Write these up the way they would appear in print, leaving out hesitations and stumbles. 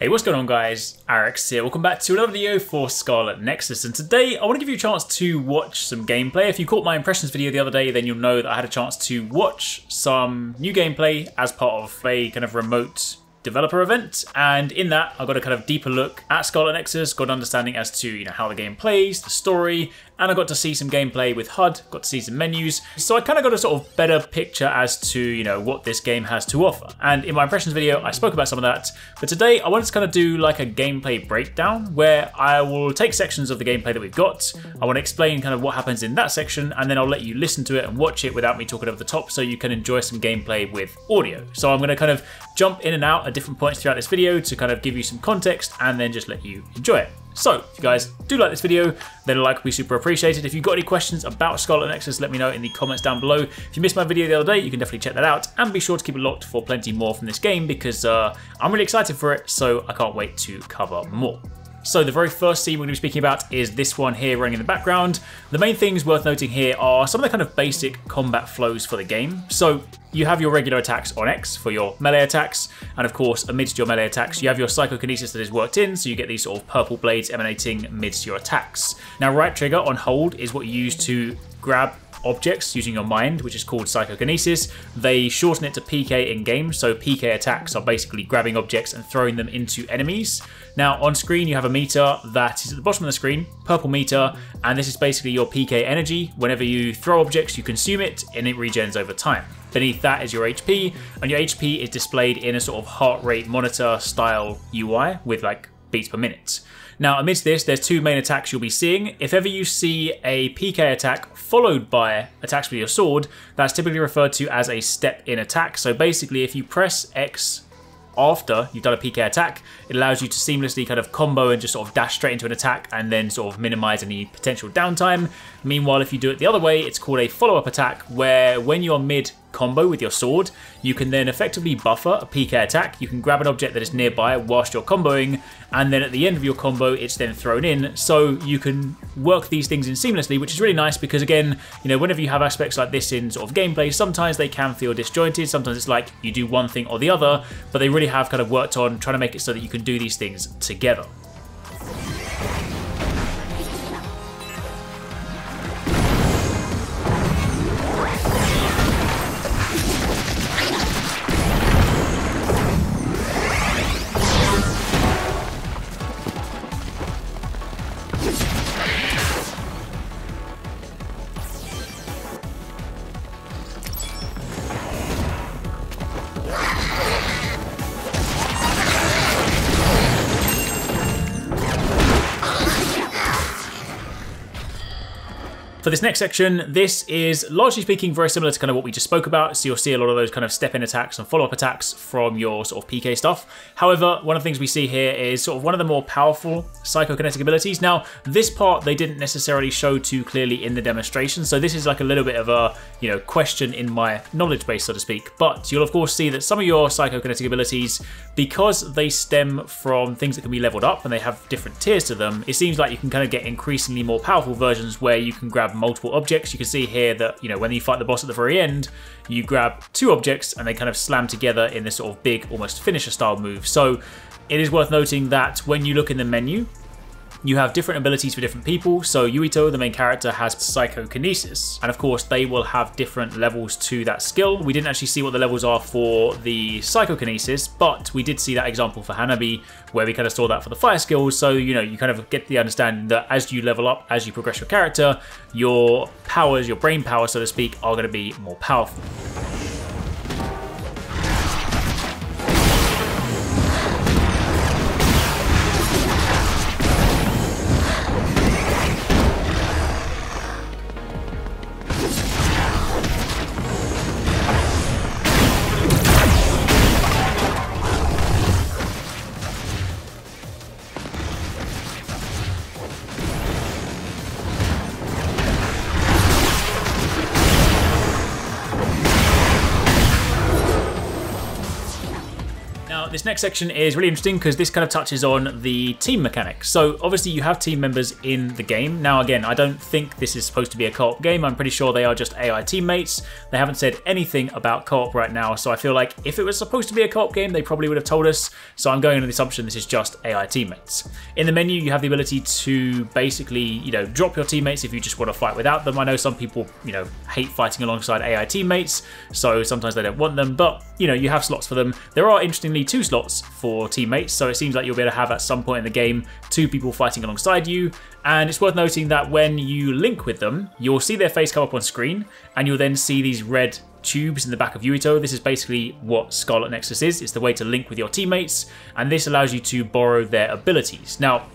Hey, what's going on guys? Arekkz here. Welcome back to another video for Scarlet Nexus, and today I want to give you a chance to watch some gameplay. If you caught my impressions video the other day, then you'll know that I had a chance to watch some new gameplay as part of a kind of remote developer event, and in that I got a kind of deeper look at Scarlet Nexus, got an understanding as to how the game plays, the story, and I got to see some gameplay with HUD, got to see some menus, so I kind of got a sort of better picture as to what this game has to offer. And in my impressions video I spoke about some of that, but today I wanted to kind of do like a gameplay breakdown where I will take sections of the gameplay that we've got, I want to explain kind of what happens in that section, and then I'll let you listen to it and watch it without me talking over the top so you can enjoy some gameplay with audio. So I'm going to kind of jump in and out at different points throughout this video to kind of give you some context and then just let you enjoy it. So, if you guys do like this video, then a like would be super appreciated. If you've got any questions about Scarlet Nexus, let me know in the comments down below. If you missed my video the other day, you can definitely check that out, and be sure to keep it locked for plenty more from this game because I'm really excited for it, so I can't wait to cover more. So the very first scene we're going to be speaking about is this one here running in the background. The main things worth noting here are some of the kind of basic combat flows for the game. So you have your regular attacks on X for your melee attacks, and of course amidst your melee attacks you have your psychokinesis that is worked in, so you get these sort of purple blades emanating amidst your attacks. Now right trigger on hold is what you use to grab objects using your mind, which is called psychokinesis. They shorten it to PK in game, so PK attacks are basically grabbing objects and throwing them into enemies. Now on screen you have a meter that is at the bottom of the screen, purple meter, and this is basically your PK energy. Whenever you throw objects you consume it and it regens over time. Beneath that is your HP, and your HP is displayed in a sort of heart rate monitor style UI with like beats per minute. Now amidst this, there's two main attacks you'll be seeing. If ever you see a PK attack followed by attacks with your sword, that's typically referred to as a step-in attack. So basically if you press X after you've done a PK attack, it allows you to seamlessly kind of combo and just sort of dash straight into an attack and then sort of minimize any potential downtime. Meanwhile, if you do it the other way, it's called a follow-up attack, where when you're mid combo with your sword, you can then effectively buffer a PK attack. You can grab an object that is nearby whilst you're comboing, and then at the end of your combo it's then thrown in, so you can work these things in seamlessly, which is really nice because again, whenever you have aspects like this in sort of gameplay, sometimes they can feel disjointed, sometimes it's like you do one thing or the other, but they really have kind of worked on trying to make it so that you can do these things together. For this next section, this is largely speaking very similar to kind of what we just spoke about, so you'll see a lot of those kind of step-in attacks and follow-up attacks from your sort of PK stuff. However, one of the things we see here is sort of one of the more powerful psychokinetic abilities. Now, this part they didn't necessarily show too clearly in the demonstration, so this is like a little bit of a question in my knowledge base, so to speak. But you'll of course see that some of your psychokinetic abilities, because they stem from things that can be leveled up and they have different tiers to them, it seems like you can kind of get increasingly more powerful versions where you can grab multiple objects. You can see here that when you fight the boss at the very end, you grab two objects and they kind of slam together in this sort of big, almost finisher style move. So it is worth noting that when you look in the menu, you have different abilities for different people. So Yuito, the main character, has psychokinesis, and of course they will have different levels to that skill. We didn't actually see what the levels are for the psychokinesis, but we did see that example for Hanabi where we kind of saw that for the fire skills. So you kind of get the understanding that as you level up, as you progress your character, your powers, your brain power so to speak, are going to be more powerful. this next section is really interesting because this kind of touches on the team mechanics. So obviously you have team members in the game. Now again, I don't think this is supposed to be a co-op game. I'm pretty sure they are just AI teammates. They haven't said anything about co-op right now, so I feel like if it was supposed to be a co-op game, they probably would have told us. So I'm going under the assumption this is just AI teammates. In the menu, you have the ability to basically, you know, drop your teammates if you just want to fight without them. I know some people, you know, hate fighting alongside AI teammates, so sometimes they don't want them, but you know, you have slots for them. There are interestingly 2 slots for teammates, so it seems like you'll be able to have at some point in the game 2 people fighting alongside you. And it's worth noting that when you link with them, you'll see their face come up on screen, and you'll then see these red tubes in the back of Yuito. This is basically what Scarlet Nexus is. It's the way to link with your teammates, and this allows you to borrow their abilities. Now,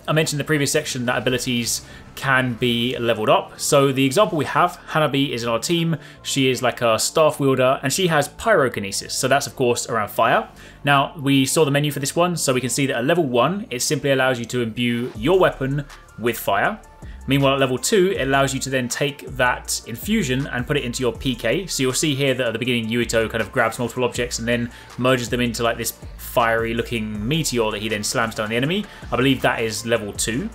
I mentioned in the previous section that abilities can be leveled up. So the example we have, Hanabi is in our team. She is like a staff wielder and she has pyrokinesis. So that's of course around fire. Now we saw the menu for this one. So we can see that at level 1, it simply allows you to imbue your weapon with fire. Meanwhile, at level 2, it allows you to then take that infusion and put it into your PK. So you'll see here that at the beginning, Yuito kind of grabs multiple objects and then merges them into like this fiery looking meteor that he then slams down the enemy. I believe that is level 2.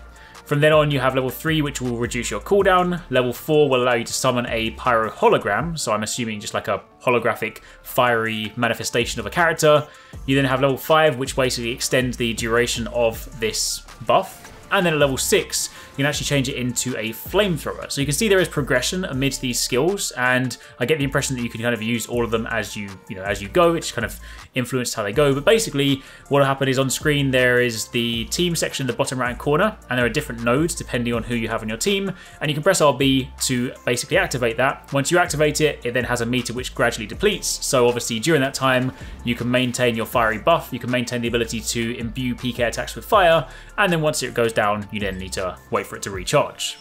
From then on, you have level 3, which will reduce your cooldown. Level 4 will allow you to summon a pyro hologram. So I'm assuming just like a holographic fiery manifestation of a character. You then have level 5, which basically extends the duration of this buff. And then at level 6, you can actually change it into a flamethrower. So you can see there is progression amidst these skills, and I get the impression that you can kind of use all of them as you go. It's kind of influenced how they go. But basically, what will happen is on screen there is the team section in the bottom right corner, and there are different nodes depending on who you have on your team. And you can press RB to basically activate that. Once you activate it, it then has a meter which gradually depletes. So obviously during that time, you can maintain your fiery buff. You can maintain the ability to imbue PK attacks with fire, and then once it goes down, you then need to wait for it to recharge.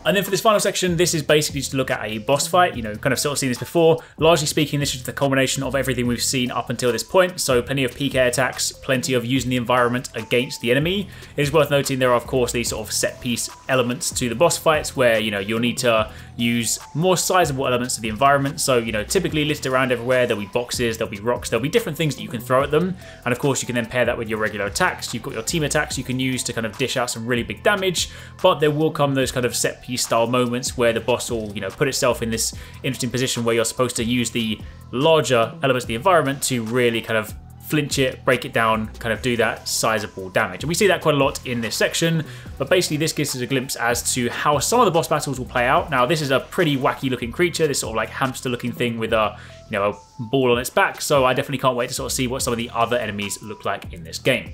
And then for this final section, this is basically just to look at a boss fight. You know, kind of sort of seen this before. Largely speaking, this is the culmination of everything we've seen up until this point. So plenty of PK attacks, plenty of using the environment against the enemy. It is worth noting there are, of course, these sort of set piece elements to the boss fights where, you know, you'll need to use more sizable elements of the environment. So, you know, typically listed around everywhere, there'll be boxes, there'll be rocks, there'll be different things that you can throw at them. And of course, you can then pair that with your regular attacks. You've got your team attacks you can use to kind of dish out some really big damage, but there will come those kind of set piece style moments where the boss will, you know, put itself in this interesting position where you're supposed to use the larger elements of the environment to really kind of flinch it, break it down, kind of do that sizable damage. And we see that quite a lot in this section, but basically this gives us a glimpse as to how some of the boss battles will play out. Now, this is a pretty wacky looking creature, this sort of like hamster looking thing with a, you know, a ball on its back. So I definitely can't wait to sort of see what some of the other enemies look like in this game.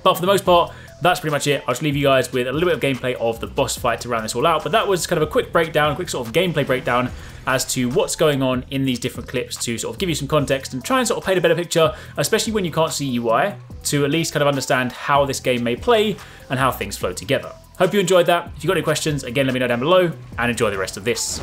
But for the most part, that's pretty much it. I'll just leave you guys with a little bit of gameplay of the boss fight to round this all out. But that was kind of a quick breakdown, a quick sort of gameplay breakdown as to what's going on in these different clips to sort of give you some context and try and sort of paint a better picture, especially when you can't see UI, to at least kind of understand how this game may play and how things flow together. Hope you enjoyed that. If you've got any questions, again, let me know down below and enjoy the rest of this.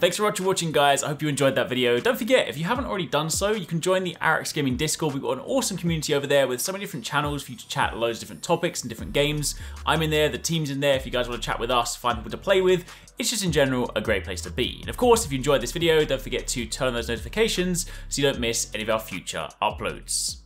Thanks for watching, guys. I hope you enjoyed that video. Don't forget, if you haven't already done so, you can join the Arekkz Gaming Discord. We've got an awesome community over there with so many different channels for you to chat loads of different topics and different games. I'm in there, the team's in there. If you guys want to chat with us, find people to play with, it's just in general a great place to be. And of course, if you enjoyed this video, don't forget to turn on those notifications so you don't miss any of our future uploads.